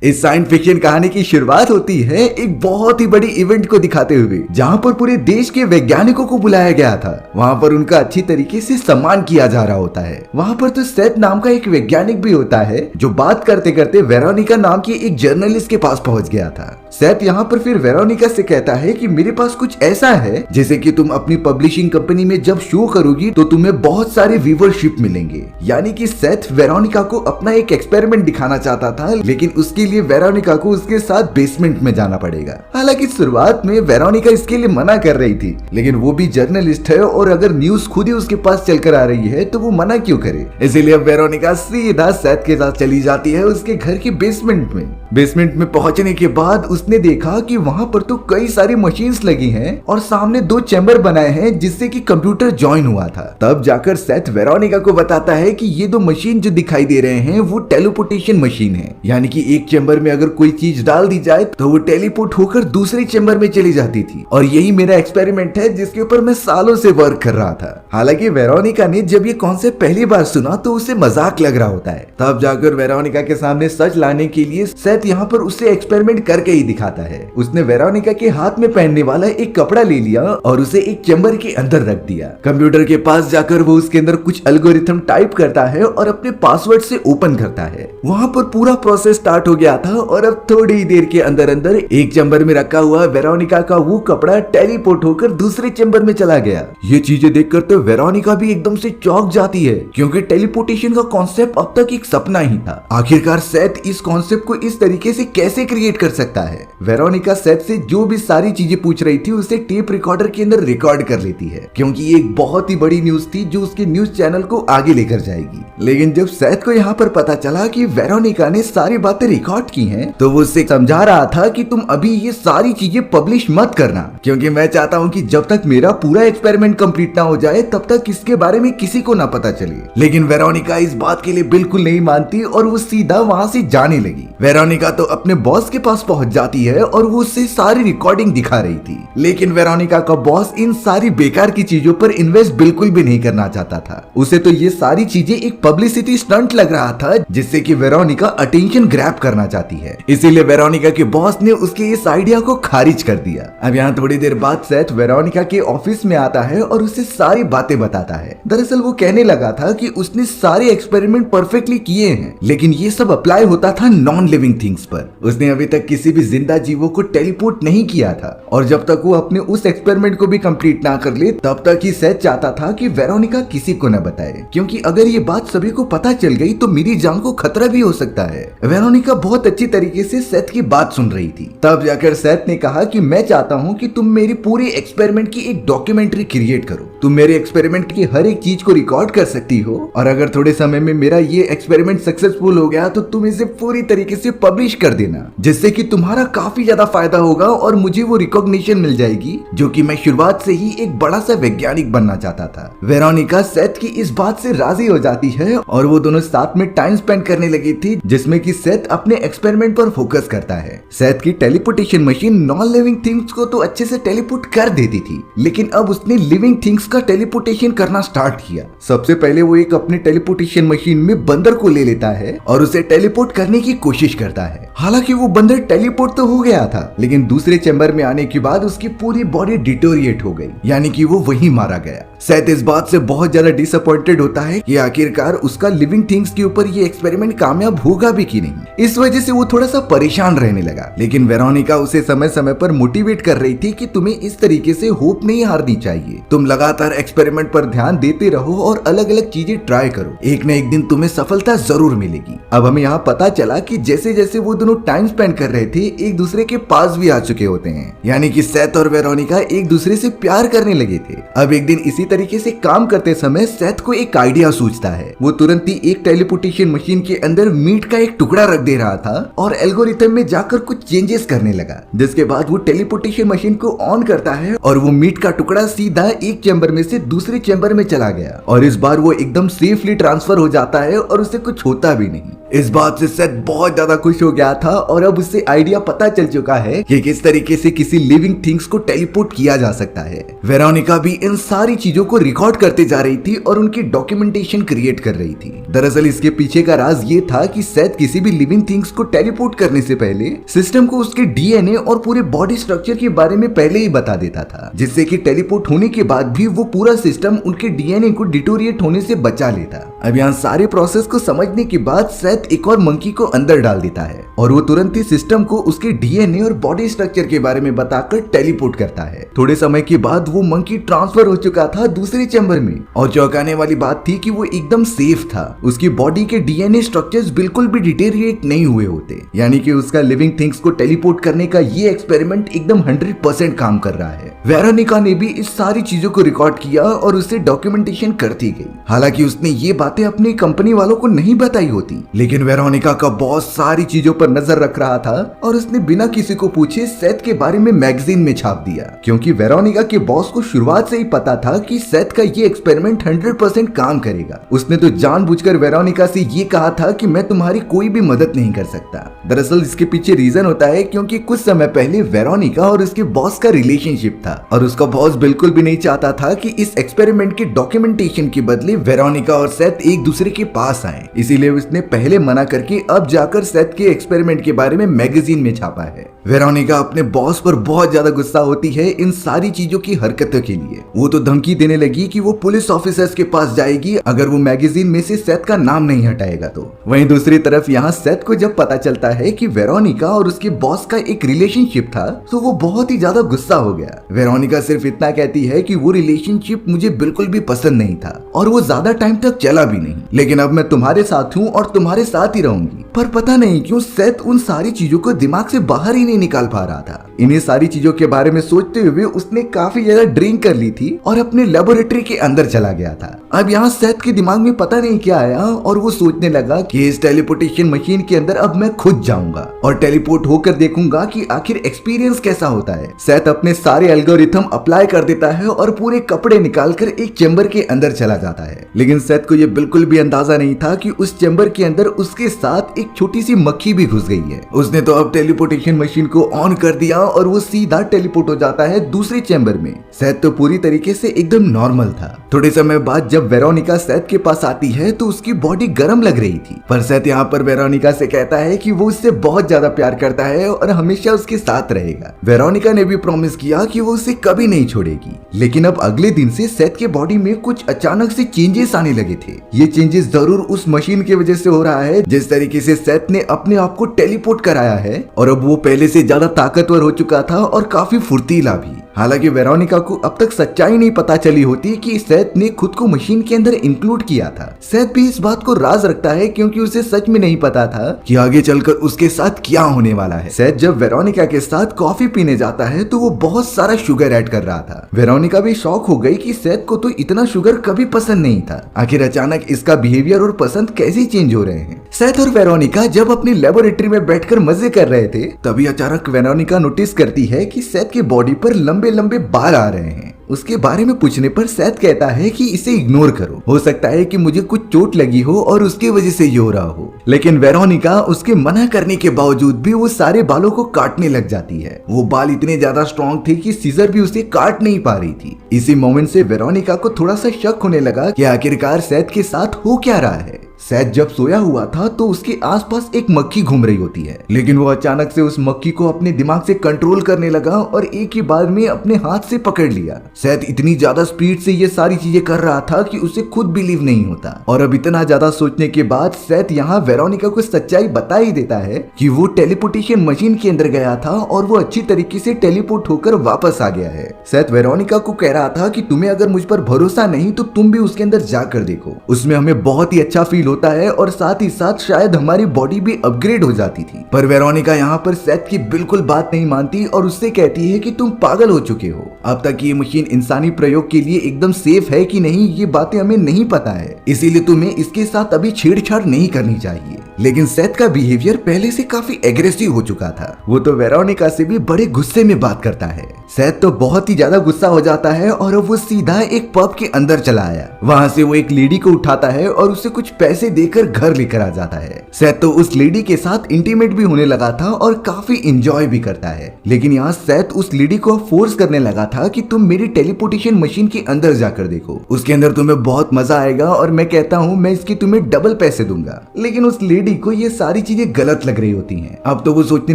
इस science fiction कहानी की शुरुआत होती है एक बहुत ही बड़ी इवेंट को दिखाते हुए, जहां पर पूरे देश के वैज्ञानिकों को बुलाया गया था। वहां पर उनका अच्छी तरीके से सम्मान किया जा रहा होता है। वहां पर तो सेथ नाम का एक वैज्ञानिक भी होता है, जो बात करते करते वेरोनिका नाम की एक जर्नलिस्ट के पास पहुंच गया था। सेथ यहाँ पर फिर वेरोनिका से कहता है कि मेरे पास कुछ ऐसा है जैसे कि तुम अपनी पब्लिशिंग कंपनी में जब शो करोगी तो तुम्हें बहुत सारे व्यूवरशिप मिलेंगे। यानी कि सेथ वेरोनिका को अपना एक एक्सपेरिमेंट दिखाना चाहता था, लेकिन उसके लिए वेरोनिका को उसके साथ बेसमेंट में जाना पड़ेगा। हालांकि शुरुआत में वेरोनिका इसके लिए मना कर रही थी, लेकिन वो भी जर्नलिस्ट है और अगर न्यूज खुद ही उसके पास चलकर आ रही है तो वो मना क्यों करे। इसीलिए अब वेरोनिका सीधा सेथ के साथ चली जाती है उसके घर के बेसमेंट में। बेसमेंट में पहुंचने के बाद उसने देखा कि वहां पर तो कई सारी मशीन्स लगी हैं और सामने 2 चैम्बर बनाए हैं जिससे कि कंप्यूटर ज्वाइन हुआ था। तब जाकर सेथ वेरोनिका को बताता है कि ये 2 मशीन जो दिखाई दे रहे हैं वो टेलीपोर्टेशन मशीन है। यानी कि एक चैम्बर में अगर कोई चीज डाल दी जाए तो वो टेलीपोर्ट होकर दूसरे चैम्बर में चली जाती थी, और यही मेरा एक्सपेरिमेंट है जिसके ऊपर मैं सालों से वर्क कर रहा था। हालांकि वेरोनिका ने जब ये कॉन्सेप्ट पहली बार सुना तो उसे मजाक लग रहा होता है। तब जाकर वेरोनिका के सामने सच लाने के लिए सेथ यहाँ पर उसे एक्सपेरिमेंट करके ही दिखाता है। उसने वेरोनिका के हाथ में पहनने वाला एक कपड़ा ले लिया और उसे एक चैम्बर के अंदर रख दिया। कंप्यूटर के पास जाकर वो उसके अंदर कुछ एल्गोरिथम टाइप करता है और अपने पासवर्ड से ओपन करता है। वहां पर पूरा प्रोसेस स्टार्ट हो गया था और अब थोड़ी देर के अंदर अंदर एक चैम्बर में रखा हुआ वेरोनिका का वो कपड़ा टेलीपोर्ट होकर दूसरे चैम्बर में चला गया। ये चीजें देखकर तो वेरोनिका भी एकदम से चौंक जाती है, क्योंकि टेलीपोर्टेशन का कॉन्सेप्ट अब तक एक सपना ही था। आखिरकार सेथ इस कॉन्सेप्ट को इस तरीके से कैसे क्रिएट कर सकता है। वेरोनिका सेथ से जो भी सारी चीजें पूछ रही थी उसे टेप रिकॉर्डर के अंदर रिकॉर्ड कर लेती है, क्योंकि ये एक बहुत ही बड़ी न्यूज थी जो उसके न्यूज चैनल को आगे लेकर जाएगी। लेकिन जब सेथ को यहाँ पर पता चला कि वेरोनिका ने सारी बातें रिकॉर्ड की हैं, तो वो उससे समझा रहा था कि तुम अभी ये सारी चीजें पब्लिश मत करना, क्योंकि मैं चाहता हूँ कि जब तक मेरा पूरा एक्सपेरिमेंट कंप्लीट ना हो जाए तब तक इसके बारे में किसी को ना पता चले। लेकिन वेरोनिका इस बात के लिए बिल्कुल नहीं मानती और वो सीधा वहाँ से जाने लगी। वेरोनिका तो अपने बॉस के पास पहुंच जाती है और वो उससे सारी रिकॉर्डिंग दिखा रही थी, लेकिन वेरोनिका का बॉस इन सारी बेकार की चीजों पर इन्वेस्ट बिल्कुल भी नहीं करना चाहता था। उसे तो ये सारी चीजें एक पब्लिसिटी स्टंट लग रहा था, जिससे कि वेरोनिका अटेंशन ग्रैब करना चाहती है। इसीलिए वेरोनिका के बॉस ने उसके इस आइडिया को खारिज कर दिया। अब यहाँ थोड़ी देर बाद सेथ वेरोनिका के ऑफिस में आता है और उसे सारी बातें बताता है। दरअसल वो कहने लगा था कि उसने सारे एक्सपेरिमेंट परफेक्टली किए हैं, लेकिन ये सब अप्लाई होता था नॉन लिविंग थिंग्स पर। उसने अभी तक किसी भी जिंदा जीवों को टेलीपोर्ट नहीं किया था, और जब तक वो अपने उस एक्सपेरिमेंट को भी कंप्लीट ना कर ले तब तक ही सेथ चाहता था कि वेरोनिका किसी को न बताए, क्योंकि अगर ये बात सभी को पता चल गई तो मेरी जान को खतरा भी हो सकता है। वेरोनिका बहुत अच्छी तरीके से सेथ की बात सुन रही थी। तब जाकर सेथ ने कहा कि मैं चाहता हूँ कि तुम मेरी पूरी एक्सपेरिमेंट की एक डॉक्यूमेंट्री क्रिएट करो। तुम मेरे एक्सपेरिमेंट की हर एक चीज को रिकॉर्ड कर सकती हो, और अगर थोड़े समय में मेरा ये एक्सपेरिमेंट सक्सेसफुल हो गया तो तुम इसे पूरी तरीके से पब्लिश कर देना, जिससे कि तुम्हारा काफी ज्यादा फायदा होगा और मुझे वो रिकॉग्निशन मिल जाएगी जो कि मैं शुरुआत से ही एक बड़ा सा वैज्ञानिक बनना चाहता था। वेरोनिका सेथ की इस बात से राजी हो जाती है और वो दोनों साथ में टाइम स्पेंड करने लगी थी, जिसमें कि सेथ अपने एक्सपेरिमेंट पर फोकस करता है। सेथ की teleportation machine non living things को तो अच्छे से टेलीपोर्ट कर देती थी, लेकिन अब उसने लिविंग थिंग्स का टेलीपोर्टेशन करना स्टार्ट किया। सबसे पहले वो एक अपने टेलीपोर्टेशन मशीन में बंदर को ले लेता है और उसे टेलीपोर्ट करने की कोशिश करता है। हालांकि वो बंदर टेलीपोर्ट तो हो गया था, लेकिन दूसरे चैम्बर में आने के बाद उसकी पूरी बॉडी डिटोरिएट हो गई, यानी कि वो वहीं मारा गया। सेथ इस बात से बहुत ज्यादा डिसअपॉइंटेड होता है कि आखिरकार उसका लिविंग थिंग्स के ऊपर ये एक्सपेरिमेंट कामयाब होगा भी कि नहीं। इस वजह से वो थोड़ा सा परेशान रहने लगा, लेकिन वेरोनिका उसे समय समय पर मोटिवेट कर रही थी कि तुम्हें इस तरीके से होप नहीं हारनी चाहिए। तुम लगातार एक्सपेरिमेंट पर ध्यान देते रहो और अलग अलग चीजें ट्राई करो, एक न एक दिन तुम्हें सफलता जरूर मिलेगी। अब हमें यहाँ पता चला कि जैसे जैसे वो दोनों टाइम स्पेंड कर रहे थे एक दूसरे के पास भी आ चुके होते हैं, यानी कि सेथ और वेरोनिका एक दूसरे से प्यार करने लगे थे। अब एक दिन इसी तरीके से काम करते समय सेथ को एक आइडिया सूझता है। वो तुरंत ही एक टेलीपोर्टेशन मशीन के अंदर मीट का एक टुकड़ा रख दे रहा था और एल्गोरिथम में जाकर कुछ चेंजेस करने लगा, जिसके बाद वो टेलीपोर्टेशन मशीन को ऑन करता है और वो मीट का टुकड़ा सीधा एक चैम्बर में से दूसरे चैम्बर में चला गया, और इस बार वो एकदम सेफली ट्रांसफर हो जाता है और उसे कुछ होता भी नहीं। इस बात से सेथ बहुत ज्यादा खुश हो गया था और अब उससे आइडिया पता चल चुका है कि किस तरीके से किसी लिविंग थिंग्स को टेलीपोर्ट किया जा सकता है। वेरोनिका भी इन सारी चीजों को रिकॉर्ड करते जा रही थी और उनकी डॉक्यूमेंटेशन क्रिएट कर रही थी। दरअसल इसके पीछे का राज ये था कि सेथ किसी भी लिविंग थिंग्स को टेलीपोर्ट करने से पहले सिस्टम को उसके डीएनए और पूरे बॉडी स्ट्रक्चर के बारे में पहले ही बता देता था, जिससे कि टेलीपोर्ट होने के बाद भी वो पूरा सिस्टम उनके डीएनए को डिटोरिएट होने से बचा लेता। अब यहाँ सारे प्रोसेस को समझने के बाद सेथ एक और मंकी को अंदर डाल देता है और वो तुरंत ही सिस्टम को उसके डीएनए और बॉडी स्ट्रक्चर के बारे में बताकर टेलीपोर्ट करता है। थोड़े समय के बाद वो मंकी ट्रांसफर हो चुका था दूसरे चैम्बर में और चौंकाने वाली बात थी कि वो एकदम सेफ था। उसकी बॉडी के डीएनए स्ट्रक्चर्स बिल्कुल भी डिटेरिएट नहीं हुए होते, यानी कि उसका लिविंग थिंग्स को टेलीपोर्ट करने का ये एक्सपेरिमेंट एकदम 100% काम कर रहा है। वेरोनिका ने भी इस सारी चीजों को रिकॉर्ड किया और उससे डॉक्यूमेंटेशन करती गई। हालांकि उसने ये बातें अपनी कंपनी वालों को नहीं बताई होती, लेकिन वेरोनिका का बॉस सारी चीजों पर नजर रख रहा था और उसने बिना किसी को पूछे सेथ के बारे में मैगजीन में छाप दिया, क्योंकि वेरोनिका के बॉस को शुरुआत से ही पता था कि सेथ का ये एक्सपेरिमेंट 100% काम करेगा। उसने तो जानबूझकर वेरोनिका से ये कहा था कि मैं तुम्हारी कोई भी मदद नहीं कर सकता। दरअसल इसके पीछे रीजन होता है क्योंकि कुछ समय पहले वेरोनिका और उसके बॉस का रिलेशनशिप था और उसका बॉस बिल्कुल भी नहीं चाहता था कि इस एक्सपेरिमेंट के डॉक्यूमेंटेशन के बदले वेरोनिका और सेथ एक दूसरे के पास आए। इसीलिए उसने पहले मना करके अब जाकर सेथ के एक्सपेरिमेंट के बारे में मैगजीन में छापा है। वेरोनिका अपने बॉस पर बहुत ज्यादा गुस्सा होती है इन सारी चीजों की हरकतों के लिए। वो तो धमकी देने लगी कि वो पुलिस ऑफिसर्स के पास जाएगी अगर वो मैगजीन में से सेथ का नाम नहीं हटाएगा तो। वहीं दूसरी तरफ यहाँ सेथ को जब पता चलता है कि वेरोनिका और उसके बॉस का एक रिलेशनशिप था तो वो बहुत ही ज्यादा गुस्सा हो गया। वेरोनिका सिर्फ इतना कहती है कि वो रिलेशनशिप मुझे बिल्कुल भी पसंद नहीं था और वो ज्यादा टाइम तक चला भी नहीं, लेकिन अब मैं तुम्हारे साथ हूँ और तुम्हारे साथ ही रहूंगी। पर पता नहीं क्यों सेथ उन सारी चीजों को दिमाग से बाहर ही नहीं निकाल पा रहा था। इन्हीं सारी चीजों के बारे में सोचते हुए उसने काफी ज्यादा ड्रिंक कर ली थी और अपने लेबोरेटरी के अंदर चला गया था। अब यहाँ सेथ के दिमाग में पता नहीं क्या आया और वो सोचने लगा कि इस टेलीपोर्टेशन मशीन के अंदर अब मैं खुद जाऊंगा और टेलीपोर्ट होकर देखूंगा कि आखिर एक्सपीरियंस कैसा होता है। सेथ अपने सारे एल्गोरिथम अप्लाई कर देता है और पूरे कपड़े निकालकर एक चेंबर के अंदर चला जाता है, लेकिन सेथ को ये बिल्कुल भी अंदाजा नहीं था कि उस चेंबर के अंदर उसके साथ एक छोटी सी मक्खी भी घुस गई है। उसने तो अब टेलीपोर्टेशन मशीन को ऑन कर दिया और वो सीधा टेलीपोर्ट हो जाता है दूसरे चेंबर में। सेथ तो पूरी तरीके से एकदम नॉर्मल था। थोड़े समय बाद जब वेरोनिका सेथ के पास आती है तो उसकी बॉडी गर्म लग रही थी, पर सेथ यहाँ पर वेरोनिका से कहता है कि वो उससे बहुत ज्यादा प्यार करता है और हमेशा उसके साथ रहेगा। वेरोनिका ने भी प्रॉमिस किया कि वो उसे कभी नहीं छोड़ेगी, लेकिन अब अगले दिन से सेथ के बॉडी में कुछ अचानक से चेंजेस आने लगे थे। ये चेंजेस जरूर उस मशीन की वजह से हो रहा है जिस तरीके से सेथ ने अपने आप को टेलीपोर्ट कराया है, और अब वो पहले से ज्यादा ताकतवर हो चुका था और काफी फुर्तीला भी। हालांकि वेरोनिका को अब तक सच्चाई नहीं पता चली होती कि सेथ ने खुद को मशीन के अंदर इंक्लूड किया था। सेथ भी इस बात को राज रखता है क्योंकि उसे सच में नहीं पता था कि आगे चलकर उसके साथ क्या होने वाला है। सेथ जब वेरोनिका के साथ कॉफी पीने जाता है तो वो बहुत सारा शुगर ऐड कर रहा था। वेरोनिका भी शॉक हो गई कि सेथ को तो इतना शुगर कभी पसंद नहीं था। आखिर अचानक इसका बिहेवियर और पसंद कैसे चेंज हो रहे हैं। सेथ और वेरोनिका जब अपनी लेबोरेटरी में बैठकर मजे कर रहे थे तभी अचानक वेरोनिका नोटिस करती है कि सेथ की बॉडी पर लंबे लंबे बाल आ रहे हैं। उसके बारे में पूछने पर सेथ कहता है कि इसे इग्नोर करो, हो सकता है कि मुझे कुछ चोट लगी हो और उसकी वजह से ये हो रहा हो। लेकिन वेरोनिका उसके मना करने के बावजूद भी वो सारे बालों को काटने लग जाती है। वो बाल इतने ज्यादा स्ट्रॉन्ग थे कि सीजर भी उसे काट नहीं पा रही थी। इसी मोमेंट से वेरोनिका को थोड़ा सा शक होने लगा कि आखिरकार सेथ के साथ हो क्या रहा है। सेथ जब सोया हुआ था तो उसके आसपास एक मक्खी घूम रही होती है, लेकिन वो अचानक से उस मक्खी को अपने दिमाग से कंट्रोल करने लगा और एक ही बार में अपने हाथ से पकड़ लिया। सेथ इतनी ज्यादा स्पीड से ये सारी चीजें कर रहा था कि उसे खुद बिलीव नहीं होता। और अब इतना ज्यादा सोचने के बाद सेथ यहाँ वेरोनिका को सच्चाई बता ही देता है कि वो टेलीपोर्टेशन मशीन के अंदर गया था और वो अच्छी तरीके से टेलीपोर्ट होकर वापस आ गया है। सेथ वेरोनिका को कह रहा था कि तुम्हें अगर मुझ पर भरोसा नहीं तो तुम भी उसके अंदर जाकर देखो, उसमें हमें बहुत ही अच्छा फील होता है और साथ ही साथ शायद हमारी बॉडी भी अपग्रेड हो जाती थी। पर वेरोनिका यहाँ पर सेथ की बिल्कुल बात नहीं मानती और उससे कहती है कि तुम पागल हो चुके हो। अब तक ये मशीन इंसानी प्रयोग के लिए एकदम सेफ है कि नहीं ये बातें हमें नहीं पता है, इसीलिए तुम्हें इसके साथ अभी छेड़छाड़ नहीं करनी चाहिए। लेकिन सेथ का बिहेवियर पहले से काफी एग्रेसिव हो चुका था। वो तो वेरोनिका से भी बड़े गुस्से में बात करता है। सेथ तो बहुत ही ज्यादा गुस्सा हो जाता है और अब वो सीधा एक पब के अंदर चला आया। वहां से वो एक लेडी को उठाता है और उसे कुछ पैसे देकर घर लेकर आ जाता है। सेथ तो उस लेडी के साथ इंटीमेट भी होने लगा था और काफी एंजॉय भी करता है। लेकिन यहाँ सेथ उस लेडी को फोर्स करने लगा था कि तुम मेरी टेलीपोर्टेशन मशीन के अंदर जाकर देखो, उसके अंदर तुम्हें बहुत मजा आएगा और मैं कहता हूँ मैं इसकी तुम्हें डबल पैसे दूंगा। लेकिन उस लेडी को ये सारी चीजें गलत लग रही होती हैं। अब तो वो सोचने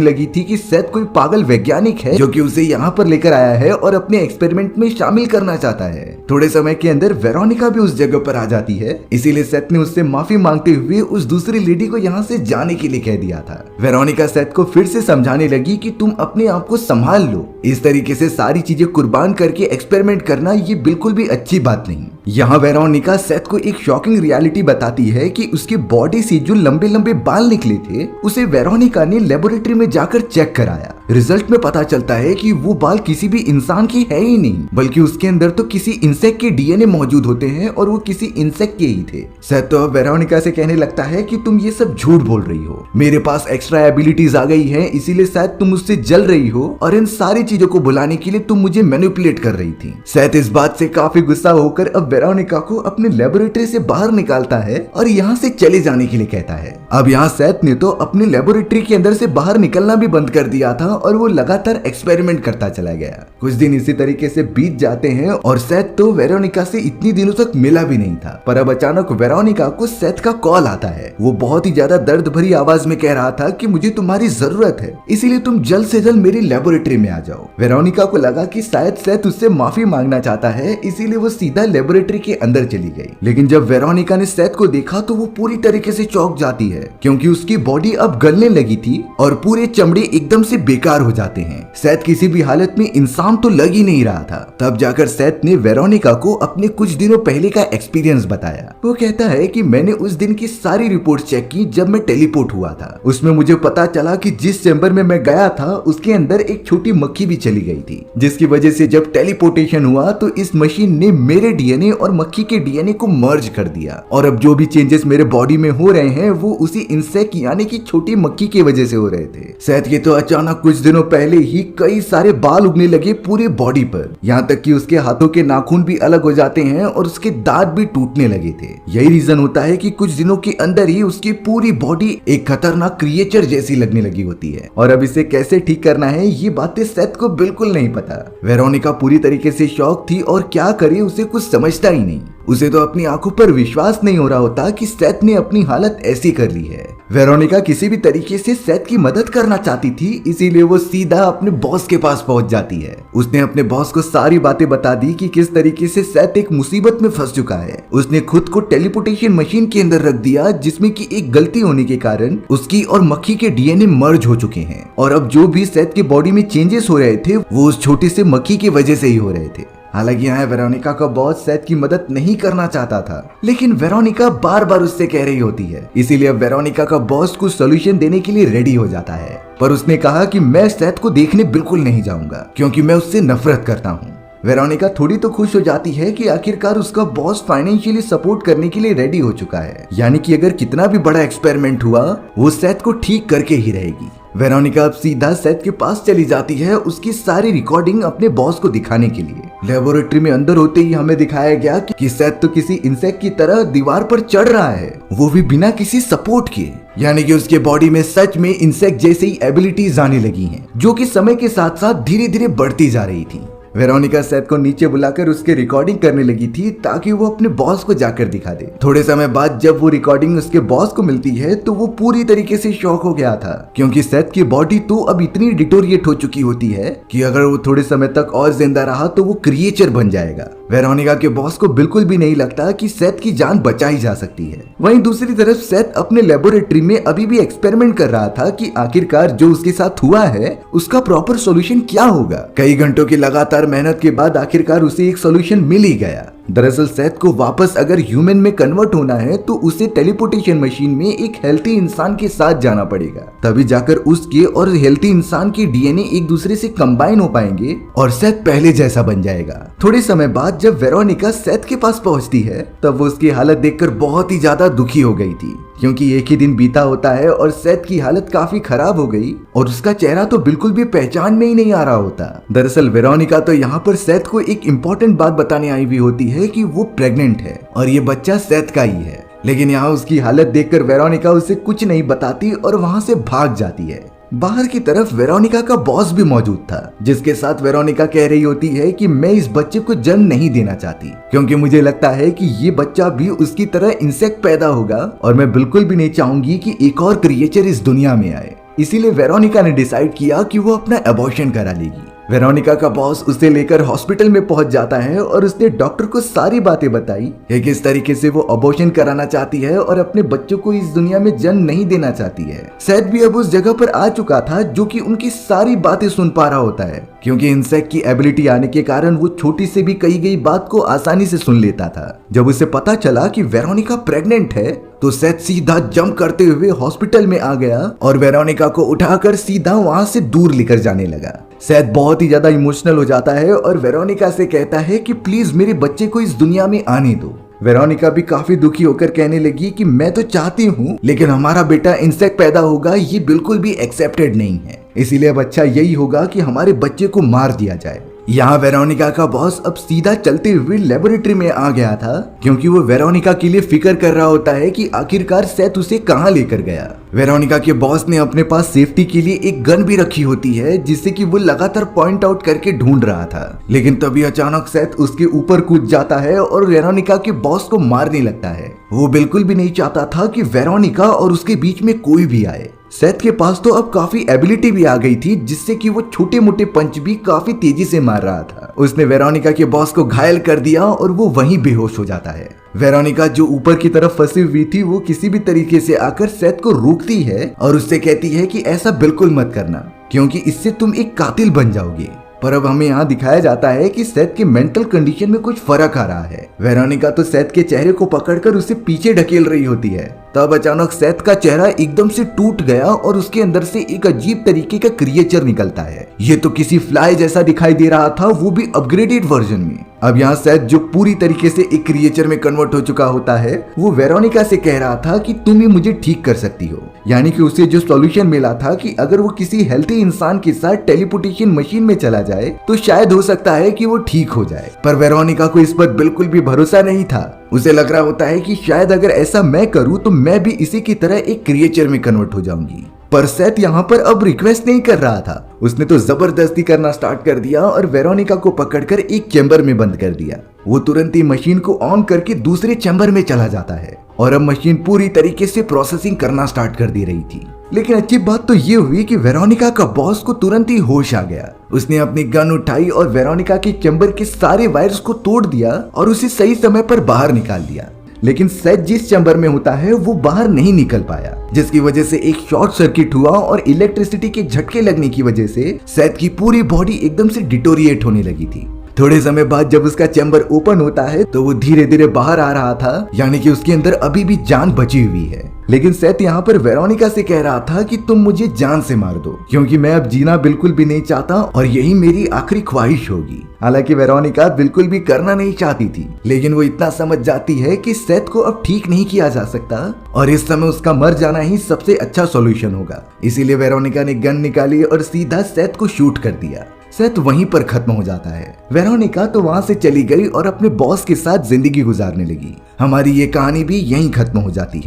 लगी थी कि सेथ कोई पागल वैज्ञानिक है जो कि उसे यहाँ पर लेकर आया है और अपने एक्सपेरिमेंट में शामिल करना चाहता है। थोड़े समय के अंदर वेरोनिका भी उस जगह पर आ जाती है, इसीलिए सेथ ने उससे माफी मांगते हुए उस दूसरी लेडी को यहाँ से जाने के लिए कह दिया था। वेरोनिका सेथ को फिर से समझाने लगी कि तुम अपने आप को संभाल लो, इस तरीके से सारी चीजें कुर्बान करके एक्सपेरिमेंट करना ये बिल्कुल भी अच्छी बात नहीं। यहाँ वेरोनिका सेथ को एक शॉकिंग रियलिटी बताती है कि उसके बॉडी से जो लंबे लंबे बाल निकले थे उसे वेरोनिका ने लेबोरेटरी में जाकर चेक कराया। रिजल्ट में पता चलता है कि वो बाल किसी भी इंसान की है ही नहीं, बल्कि उसके अंदर तो किसी इंसेक्ट के डीएनए मौजूद होते हैं और वो किसी इंसेक्ट के ही थे। सेथ तो अब वेरोनिका से कहने लगता है कि तुम ये सब झूठ बोल रही हो, मेरे पास एक्स्ट्रा एबिलिटीज आ गई हैं, इसीलिए शायद तुम मुझसे जल रही हो और इन सारी चीजों को बुलाने के लिए तुम मुझे मैनिपुलेट कर रही थी। सेथ इस बात से काफी गुस्सा होकर अब वेरोनिका को अपने लेबोरेटरी से बाहर निकालता है और यहाँ से चले जाने के लिए कहता है। अब यहाँ सेथ ने तो अपने लेबोरेटरी के अंदर से बाहर निकलना भी बंद कर दिया था और वो लगातार एक्सपेरिमेंट करता चला गया। कुछ दिन इसी तरीके से बीत जाते हैं और सेथ तो वेरोनिका से इतनी दिनों तक मिला भी नहीं था, पर अब अचानक वेरोनिका को सेथ का कॉल आता है। वो बहुत ही ज्यादा दर्द भरी आवाज में कह रहा था कि मुझे तुम्हारी जरूरत है, इसीलिए तुम जल्द से जल्द मेरी लेबोरेटरी में आ जाओ। वेरोनिका को लगा कि शायद सेथ उससे माफी मांगना चाहता है, इसीलिए वो सीधा लेबोरेटरी के अंदर चली गई। लेकिन जब वेरोनिका ने सेथ को देखा तो वो पूरी तरीके से चौंक जाती है, क्योंकि उसकी बॉडी अब गलने लगी थी और पूरे चमड़े एकदम से बेकार हो जाते हैं। सेथ किसी भी हालत में इंसान तो लग ही नहीं रहा था। तब जाकर सेथ ने वेरोनिका को अपने कुछ दिनों पहले का एक्सपीरियंस बताया। वो कहता है कि मैंने उस दिन की सारी रिपोर्ट चेक की जब मैं टेलीपोर्ट हुआ था। उसमें मुझे पता चला कि जिस चैम्बर में मैं गया था उसके अंदर एक छोटी मक्खी भी चली गई थी, जिसकी वजह से जब टेलीपोर्टेशन हुआ तो इस मशीन ने मेरे डीएनए और मक्खी के डीएनए को मर्ज कर दिया और अब जो भी चेंजेस मेरे बॉडी में हो रहे हैं वो उसी इंसेक्ट यानी कि छोटी मक्खी की वजह से हो रहे थे। सेथ के तो अचानक कुछ दिनों पहले ही कई सारे बाल उगने लगे पूरे बॉडी पर, यहाँ तक कि उसके हाथों के नाखून भी अलग हो जाते हैं और उसके दांत भी टूटने लगे थे। यही रीजन होता है कि कुछ दिनों के अंदर ही उसकी पूरी बॉडी एक खतरनाक क्रिएचर जैसी लगने लगी होती है और अब इसे कैसे ठीक करना है ये बातें सेथ को बिल्कुल नहीं पता। वेरोनिका पूरी तरीके से शॉक थी और क्या करे उसे कुछ समझता ही नहीं। उसे तो अपनी आंखों पर विश्वास नहीं हो रहा होता कि सेथ ने अपनी हालत ऐसी कर ली है। वेरोनिका किसी भी तरीके से सेथ की मदद करना चाहती थी, इसीलिए वो सीधा अपने बॉस के पास पहुंच जाती है। उसने अपने बॉस को सारी बातें बता दी कि किस तरीके से सेथ एक मुसीबत में फंस चुका है। उसने खुद को टेलीपोर्टेशन मशीन के अंदर रख दिया, जिसमें की एक गलती होने के कारण उसकी और मक्खी के डीएनए मर्ज हो चुके हैं और अब जो भी सेथ की बॉडी में चेंजेस हो रहे थे वो उस छोटे से मक्खी की वजह से ही हो रहे थे। हालांकि यहाँ वेरोनिका का बॉस सेथ की मदद नहीं करना चाहता था, लेकिन वेरोनिका बार बार उससे कह रही होती है, इसीलिए वेरोनिका का बॉस कुछ सोल्यूशन देने के लिए रेडी हो जाता है। पर उसने कहा कि मैं सेथ को देखने बिल्कुल नहीं जाऊंगा क्योंकि मैं उससे नफरत करता हूँ। वेरोनिका थोड़ी तो खुश हो जाती है कि आखिरकार उसका बॉस फाइनेंशियली सपोर्ट करने के लिए रेडी हो चुका है, यानी कि अगर कितना भी बड़ा एक्सपेरिमेंट हुआ वो सेथ को ठीक करके ही रहेगी। वेरोनिका अब सीधा सेथ के पास चली जाती है उसकी सारी रिकॉर्डिंग अपने बॉस को दिखाने के लिए। लेबोरेटरी में अंदर होते ही हमें दिखाया गया कि सेथ तो किसी इंसेक्ट की तरह दीवार पर चढ़ रहा है, वो भी बिना किसी सपोर्ट के, यानी कि उसके बॉडी में सच में इंसेक्ट जैसी ही एबिलिटीज आने लगी हैं, जो कि समय के साथ साथ धीरे धीरे बढ़ती जा रही थी। वेरोनिका सेथ को नीचे बुलाकर उसके रिकॉर्डिंग करने लगी थी ताकि वो अपने बॉस को जाकर दिखा दे। थोड़े समय बाद जब वो रिकॉर्डिंग उसके बॉस को मिलती है तो वो पूरी तरीके से शॉक हो गया था, क्योंकि सेथ की बॉडी तो अब इतनी डिटोरिएट हो चुकी होती है कि अगर वो थोड़े समय तक और जिंदा रहा तो वो क्रिएचर बन जाएगा। वेरोनिका के बॉस को बिल्कुल भी नहीं लगता कि सेथ की जान बचाई जा सकती है। वहीं दूसरी तरफ सेथ अपने लेबोरेटरी में अभी भी एक्सपेरिमेंट कर रहा था कि आखिरकार जो उसके साथ हुआ है उसका प्रॉपर सॉल्यूशन क्या होगा। कई घंटों की लगातार मेहनत के बाद आखिरकार उसे एक सॉल्यूशन मिल ही गया। दरअसल सेथ को वापस अगर ह्यूमन में कन्वर्ट होना है तो उसे टेलीपोर्टेशन मशीन में एक हेल्थी इंसान के साथ जाना पड़ेगा, तभी जाकर उसके और हेल्थी इंसान के डीएनए एक दूसरे से कंबाइन हो पाएंगे और सेथ पहले जैसा बन जाएगा। थोड़े समय बाद जब वेरोनिका सेथ के पास पहुंचती है तब वो उसकी हालत देखकर बहुत ही ज्यादा दुखी हो गई थी, क्योंकि एक ही दिन बीता होता है और सेथ की हालत काफी खराब हो गई और उसका चेहरा तो बिल्कुल भी पहचान में ही नहीं आ रहा होता। दरअसल वेरोनिका तो यहाँ पर सेथ को एक इम्पोर्टेंट बात बताने आई हुई होती है कि वो प्रेग्नेंट है और ये बच्चा सेथ का ही है। लेकिन यहाँ उसकी हालत देखकर वेरोनिका उसे कुछ नहीं बताती और वहाँ से भाग जाती है। बाहर की तरफ वेरोनिका का बॉस भी मौजूद था, जिसके साथ वेरोनिका कह रही होती है कि मैं इस बच्चे को जन्म नहीं देना चाहती क्योंकि मुझे लगता है कि ये बच्चा भी उसकी तरह इंसेक्ट पैदा होगा और मैं बिल्कुल भी नहीं चाहूंगी कि एक और क्रिएचर इस दुनिया में आए। इसीलिए वेरोनिका ने डिसाइड किया कि वो अपना अबॉर्शन करा लेगी। वेरोनिका का बॉस उसे लेकर हॉस्पिटल में पहुंच जाता है और उसने डॉक्टर को सारी बातें बताई कि किस तरीके से वो अबॉर्शन कराना चाहती है और अपने बच्चों को इस दुनिया में जन्म नहीं देना चाहती है। सेथ भी अब उस जगह पर आ चुका था जो कि उनकी सारी बातें सुन पा रहा होता है, क्योंकि इंसेक्ट की एबिलिटी आने के कारण वो छोटी से भी कही गई बात को आसानी से सुन लेता था। जब उसे पता चला कि वेरोनिका प्रेग्नेंट है तो सेथ सीधा जंप करते हुए हॉस्पिटल में आ गया और वेरोनिका को उठाकर सीधा वहां से दूर लेकर जाने लगा। सेथ बहुत ही ज्यादा इमोशनल हो जाता है और वेरोनिका से कहता है कि प्लीज मेरे बच्चे को इस दुनिया में आने दो। वेरोनिका भी काफी दुखी होकर कहने लगी कि मैं तो चाहती हूँ लेकिन हमारा बेटा इंसेक्ट पैदा होगा ये बिल्कुल भी एक्सेप्टेड नहीं है, इसीलिए अब अच्छा यही होगा कि हमारे बच्चे को मार दिया जाए। यहाँ वेरोनिका का बॉस अब सीधा चलते हुए लेबोरेटरी में आ गया था, क्योंकि वो वेरोनिका के लिए फिक्र कर रहा होता है कि आखिरकार सेथ उसे कहाँ लेकर गया। वेरोनिका के बॉस ने अपने पास सेफ्टी के लिए एक गन भी रखी होती है जिससे कि वो लगातार पॉइंट आउट करके ढूंढ रहा था। लेकिन तभी अचानक सेथ उसके ऊपर कूद जाता है और वेरोनिका के बॉस को मारने लगता है। वो बिल्कुल भी नहीं चाहता था कि वेरोनिका और उसके बीच में कोई भी आए। सेथ के पास तो अब काफी एबिलिटी भी आ गई थी जिससे कि वो छोटे मोटे पंच भी काफी तेजी से मार रहा था। उसने वेरोनिका के बॉस को घायल कर दिया और वो वहीं बेहोश हो जाता है। वेरोनिका जो ऊपर की तरफ फंसी हुई थी वो किसी भी तरीके से आकर सेथ को रोकती है और उससे कहती है कि ऐसा बिल्कुल मत करना क्योंकि इससे तुम एक कातिल बन जाओगे। पर अब हमें यहाँ दिखाया जाता है कि सेथ के मेंटल कंडीशन में कुछ फर्क आ रहा है। वेरोनिका तो सेथ के चेहरे को पकड़कर उसे पीछे ढकेल रही होती है, तब अचानक सेथ का चेहरा एकदम से टूट गया और उसके अंदर से एक अजीब तरीके का क्रिएचर निकलता है। ये तो किसी फ्लाई जैसा दिखाई दे रहा था, वो भी अपग्रेडेड वर्जन में। अब यहाँ सेथ जो पूरी तरीके से एक क्रिएचर में कन्वर्ट हो चुका होता है, वो वेरोनिका से कह रहा था कि तुम ही मुझे ठीक कर सकती हो। यानी कि उसे जो सॉल्यूशन मिला था कि अगर वो किसी हेल्थी इंसान के साथ टेलीपोर्टेशन मशीन में चला जाए तो शायद हो सकता है कि वो ठीक हो जाए। पर वेरोनिका को इस पर बिल्कुल भी भरोसा नहीं था। उसे लग रहा होता है कि शायद अगर ऐसा मैं करूं तो मैं भी इसी की तरह एक क्रिएचर में कन्वर्ट हो जाऊंगी। पर सेथ यहाँ पर अब रिक्वेस्ट नहीं कर रहा था, उसने तो जबरदस्ती करना स्टार्ट कर दिया और वेरोनिका को पकड़कर एक चैम्बर में बंद कर दिया। वो तुरंत ही मशीन को ऑन करके दूसरे चैम्बर में चला जाता है और अब मशीन पूरी तरीके से प्रोसेसिंग करना स्टार्ट कर दे रही थी। लेकिन अच्छी बात तो ये हुई कि वेरोनिका का बॉस को तुरंत ही होश आ गया। उसने अपनी गन उठाई और वेरोनिका के चैम्बर के सारे वायर्स को तोड़ दिया और उसे सही समय पर बाहर निकाल दिया। लेकिन सेथ जिस चैम्बर में होता है वो बाहर नहीं निकल पाया, जिसकी वजह से एक शॉर्ट सर्किट हुआ और इलेक्ट्रिसिटी के झटके लगने की वजह से सेथ की पूरी बॉडी एकदम से डिटोरिएट होने लगी थी। थोड़े समय बाद जब उसका चैम्बर ओपन होता है तो वो धीरे धीरे बाहर आ रहा था, यानी कि उसके अंदर अभी भी जान बची हुई है। लेकिन सेथ यहाँ पर वेरोनिका से कह रहा था कि तुम मुझे जान से मार दो क्योंकि मैं अब जीना बिल्कुल भी नहीं चाहता और यही मेरी आखिरी ख्वाहिश होगी। हालांकि वेरोनिका बिल्कुल भी करना नहीं चाहती थी, लेकिन वो इतना समझ जाती है कि सेथ को अब ठीक नहीं किया जा सकता और इस समय उसका मर जाना ही सबसे अच्छा सॉल्यूशन होगा। इसीलिए वेरोनिका ने गन निकाली और सीधा सेथ को शूट कर दिया। सेथ वहीं पर खत्म हो जाता है। वेरोनिका तो वहां से चली गई और अपने बॉस के साथ जिंदगी गुजारने लगी। हमारी ये कहानी भी यहीं खत्म हो जाती है।